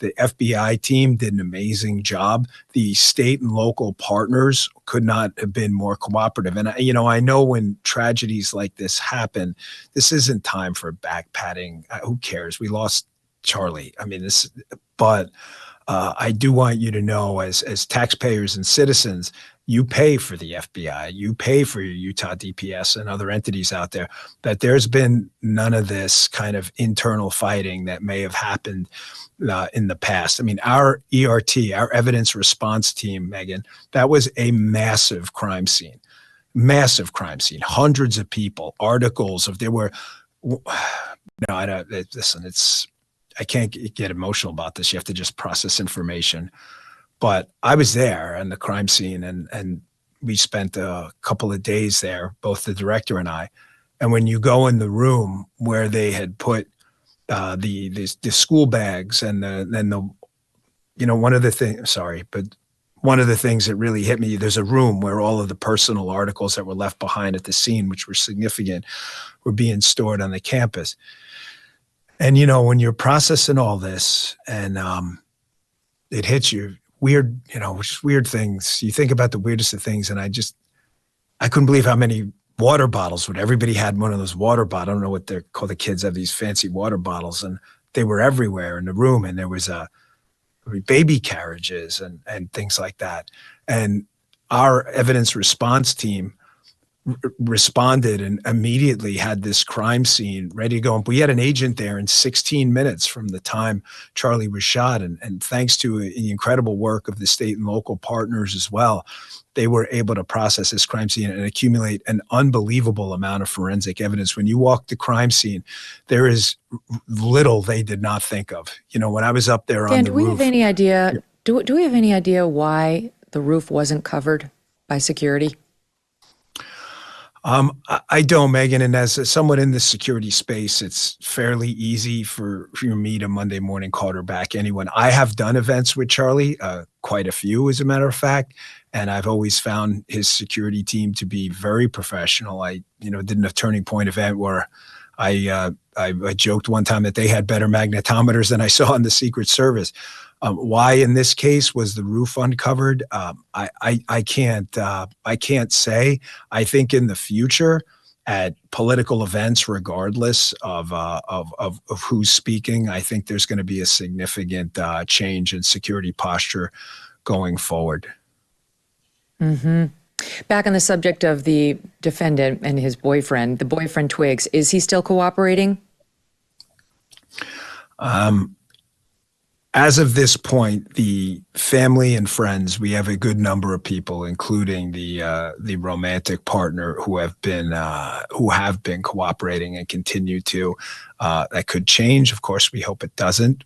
The FBI team did an amazing job. The state and local partners could not have been more cooperative. And, I know when tragedies like this happen, this isn't time for back patting. Who cares? We lost Charlie. But I do want you to know, as taxpayers and citizens, you pay for the FBI, you pay for your Utah DPS and other entities out there, that there's been none of this kind of internal fighting that may have happened in the past. Our ERT, our evidence response team, Megyn, that was a massive crime scene, hundreds of people, articles of, there were, I don't, listen, I can't get emotional about this. You have to just process information. But I was there on the crime scene, and we spent a couple of days there, both the director and I. And when you go in the room where they had put the school bags and one of the things that really hit me, there's a room where all of the personal articles that were left behind at the scene, which were significant, were being stored on the campus. And, when you're processing all this and it hits you, weird things. You think about the weirdest of things, and I couldn't believe how many water bottles. Everybody had one of those water bottles. I don't know what they're called. The kids have these fancy water bottles, and they were everywhere in the room. And there was baby carriages and things like that. And our evidence response team responded and immediately had this crime scene ready to go. And we had an agent there in 16 minutes from the time Charlie was shot. And thanks to the incredible work of the state and local partners as well, they were able to process this crime scene and accumulate an unbelievable amount of forensic evidence. When you walk the crime scene, there is little they did not think of. When I was up there on the roof. Do we have any idea why the roof wasn't covered by security? I don't, Megyn, and as someone in the security space, it's fairly easy for me to Monday morning quarterback anyone. I have done events with Charlie, quite a few, as a matter of fact, and I've always found his security team to be very professional. I, did a Turning Point event where I joked one time that they had better magnetometers than I saw in the Secret Service. Why in this case was the roof uncovered? I can't say. I think in the future, at political events, regardless of who's speaking, I think there's going to be a significant change in security posture going forward. Mm-hmm. Back on the subject of the defendant and his boyfriend, the boyfriend Twiggs, is he still cooperating? As of this point, the family and friends, we have a good number of people, including the romantic partner, who have been cooperating and continue to. That could change. Of course, we hope it doesn't.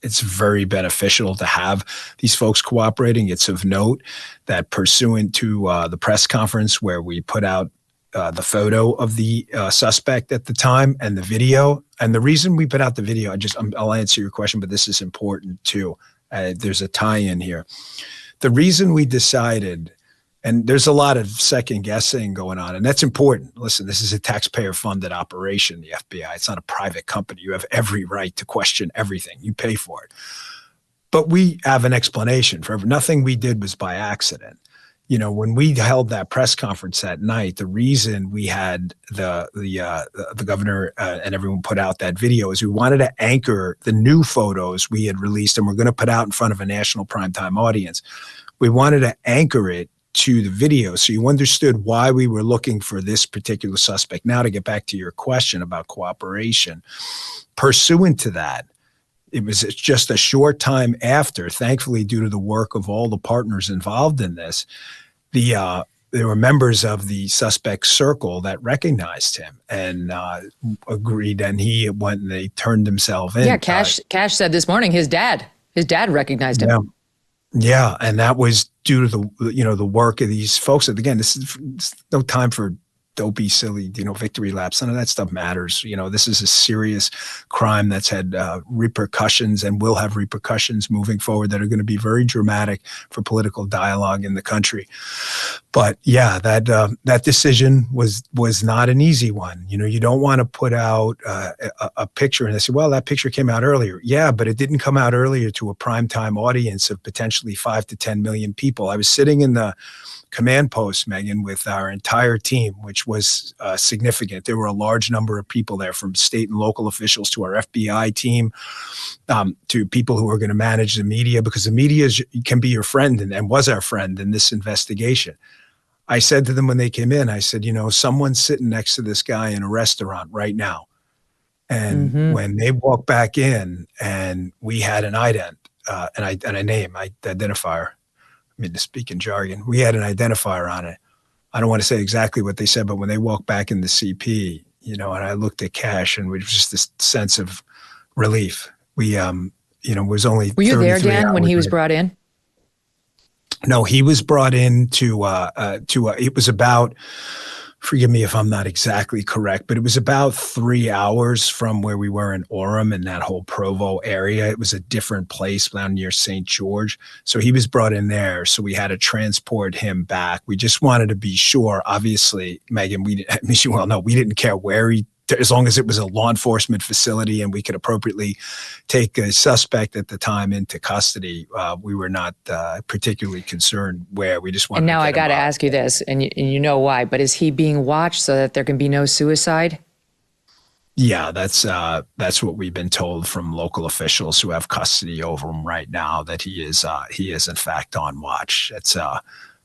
It's very beneficial to have these folks cooperating. It's of note that pursuant to the press conference where we put out the photo of the suspect at the time and the video. And the reason we put out the video, I'll answer your question, but this is important too. There's a tie-in here. The reason we decided, and there's a lot of second guessing going on, and that's important. Listen, this is a taxpayer funded operation, the FBI. It's not a private company. You have every right to question everything. You pay for it. But we have an explanation for nothing we did was by accident. When we held that press conference that night, the reason we had the governor and everyone put out that video is we wanted to anchor the new photos we had released and we're going to put out in front of a national primetime audience. We wanted to anchor it to the video so you understood why we were looking for this particular suspect. Now, to get back to your question about cooperation, pursuant to that, it was just a short time after, thankfully, due to the work of all the partners involved in this, there were members of the suspect circle that recognized him and agreed, and he went and they turned himself in. Yeah, Cash said this morning his dad recognized him. Yeah, and that was due to the work of these folks. And again, this is no time for dopey, silly, victory laps. None of that stuff matters. This is a serious crime that's had repercussions and will have repercussions moving forward that are going to be very dramatic for political dialogue in the country. But yeah, that decision was not an easy one. You don't want to put out a picture and they say, well, that picture came out earlier. Yeah, but it didn't come out earlier to a primetime audience of potentially 5 to 10 million people. I was sitting in the command post, Megyn, with our entire team, which was significant. There were a large number of people there, from state and local officials to our FBI team, to people who are going to manage the media, because the media can be your friend and was our friend in this investigation. I said to them when they came in, I said, someone's sitting next to this guy in a restaurant right now. And when they walked back in and we had an identifier, I mean, to speak in jargon, we had an identifier on it. I don't want to say exactly what they said, but when they walked back in the CP, and I looked at Cash, and it was just this sense of relief. We, was only. Were you there, Dan, when he was brought in? No, he was brought in it was about, forgive me if I'm not exactly correct, but it was about 3 hours from where we were in Orem and that whole Provo area. It was a different place down near St. George. So he was brought in there. So we had to transport him back. We just wanted to be sure. Obviously, Megyn, as you well know, we didn't care where as long as it was a law enforcement facility and we could appropriately take a suspect at the time into custody, we were not particularly concerned where. We just wanted. And now I got to ask you this, and you know why, but is he being watched so that there can be no suicide? Yeah, that's what we've been told from local officials who have custody over him right now, that he is in fact on watch.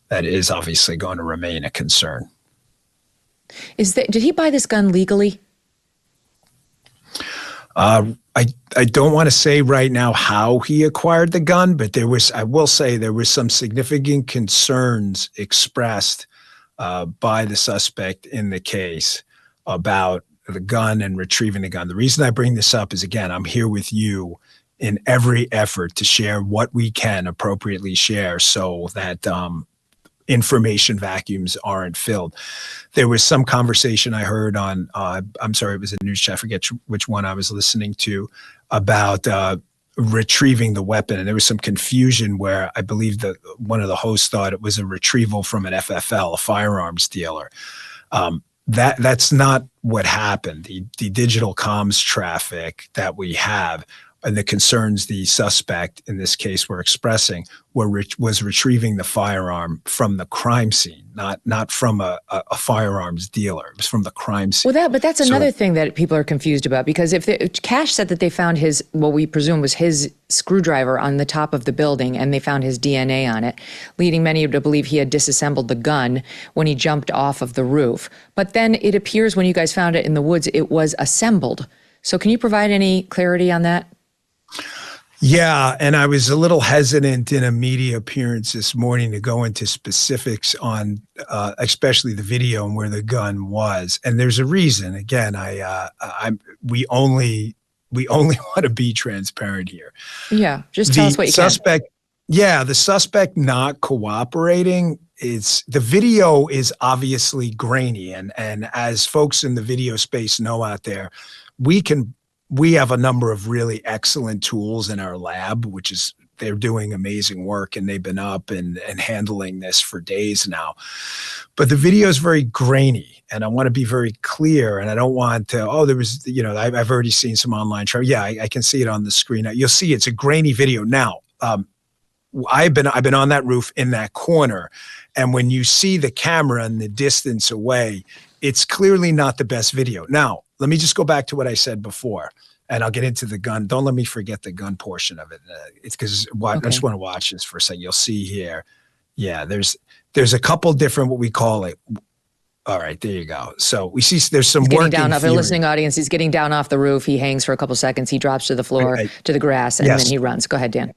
That is obviously going to remain a concern. Did he buy this gun legally? I don't want to say right now how he acquired the gun, but I will say there was some significant concerns expressed by the suspect in the case about the gun and retrieving the gun. The reason I bring this up is, again, I'm here with you in every effort to share what we can appropriately share so that information vacuums aren't filled. There was some conversation I heard on, I'm sorry, it was a news chat, I forget which one I was listening to, about retrieving the weapon. And there was some confusion where I believe that one of the hosts thought it was a retrieval from an FFL, a firearms dealer. That's not what happened. The digital comms traffic that we have and the concerns the suspect in this case were expressing was retrieving the firearm from the crime scene, not from a firearms dealer. It was from the crime scene. Well, that's another thing that people are confused about, because if Cash said that they found what we presume was his screwdriver on the top of the building, and they found his DNA on it, leading many to believe he had disassembled the gun when he jumped off of the roof. But then it appears when you guys found it in the woods, it was assembled. So can you provide any clarity on that? Yeah, and I was a little hesitant in a media appearance this morning to go into specifics on especially the video and where the gun was. And there's a reason. Again, we only want to be transparent here. Yeah, just tell us what you can. The suspect not cooperating, the video is obviously grainy. And as folks in the video space know out there, we have a number of really excellent tools in our lab, they're doing amazing work, and they've been up and handling this for days now. But the video is very grainy, and I want to be very clear, and I don't want to, I've already seen some online trial. Yeah, I can see it on the screen. You'll see it's a grainy video. Now, I've been on that roof in that corner, and when you see the camera and the distance away, it's clearly not the best video. Now, let me just go back to what I said before, and I'll get into the gun. Don't let me forget the gun portion of it. It's because I just want to watch this for a second. You'll see here. Yeah, there's a couple different, what we call it. All right, there you go. So we see there's some working down off theory. The listening audience. He's getting down off the roof. He hangs for a couple seconds. He drops to the floor, to the grass, and then he runs. Go ahead, Dan.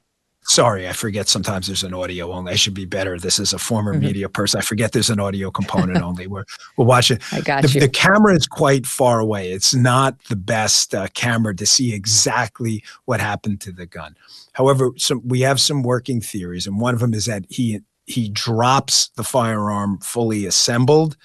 Sorry, I forget sometimes there's an audio only. I should be better. This is a former media person. I forget there's an audio component only. We're watching. I got you. The camera is quite far away. It's not the best camera to see exactly what happened to the gun. However, we have some working theories, and one of them is that he drops the firearm fully assembled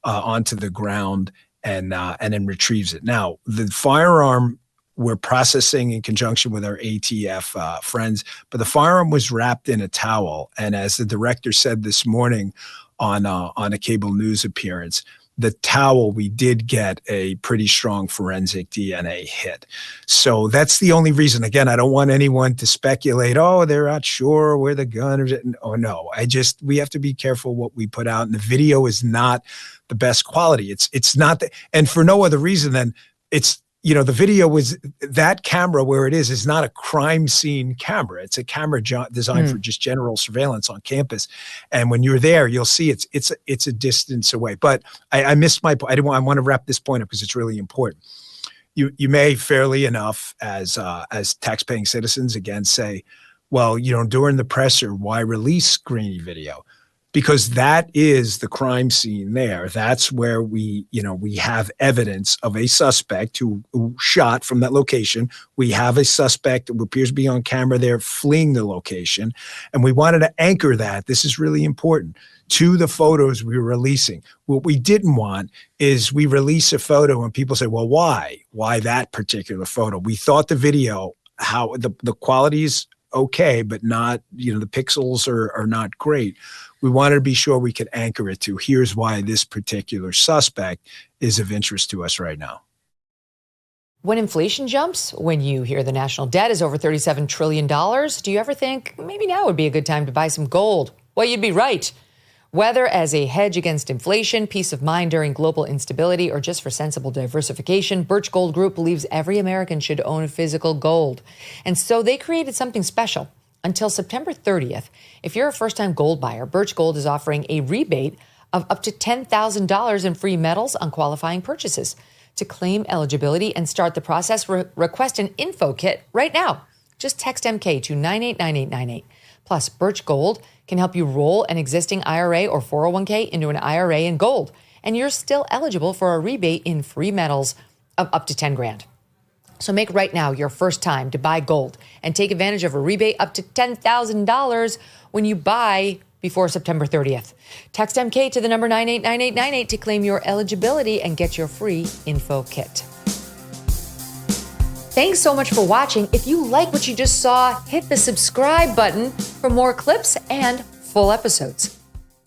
onto the ground and then retrieves it. Now, the firearm we're processing in conjunction with our ATF friends, but the firearm was wrapped in a towel. And as the director said this morning on a cable news appearance. The towel, we did get a pretty strong forensic DNA hit. So that's the only reason. Again, I don't want anyone to speculate, oh, they're not sure where the gun is. Oh, no. We have to be careful what we put out. And the video is not the best quality. It's not, and for no other reason than it's, the video was, that camera where it is not a crime scene camera. It's a camera designed for just general surveillance on campus. And when you're there, you'll see it's a distance away. But I missed my point. I want to wrap this point up because it's really important. You may fairly enough as taxpaying citizens again say, well, during the presser, why release grainy video? Because that is the crime scene there. That's where we have evidence of a suspect who shot from that location. We have a suspect who appears to be on camera there fleeing the location. And we wanted to anchor that. This is really important to the photos we were releasing. What we didn't want is we release a photo and people say, well, why? Why that particular photo? We thought the video, how the quality is okay, but not, the pixels are not great. We wanted to be sure we could anchor it to here's why this particular suspect is of interest to us right now. When inflation jumps, when you hear the national debt is over $37 trillion, do you ever think maybe now would be a good time to buy some gold? Well, you'd be right. Whether as a hedge against inflation, peace of mind during global instability, or just for sensible diversification, Birch Gold Group believes every American should own physical gold. And so they created something special. Until September 30th, if you're a first-time gold buyer, Birch Gold is offering a rebate of up to $10,000 in free metals on qualifying purchases. To claim eligibility and start the process, request an info kit right now. Just text MK to 989898. Plus, Birch Gold can help you roll an existing IRA or 401k into an IRA in gold, and you're still eligible for a rebate in free metals of up to $10,000. So make right now your first time to buy gold and take advantage of a rebate up to $10,000 when you buy before September 30th. Text MK to the number 989898 to claim your eligibility and get your free info kit. Thanks so much for watching. If you like what you just saw, hit the subscribe button for more clips and full episodes.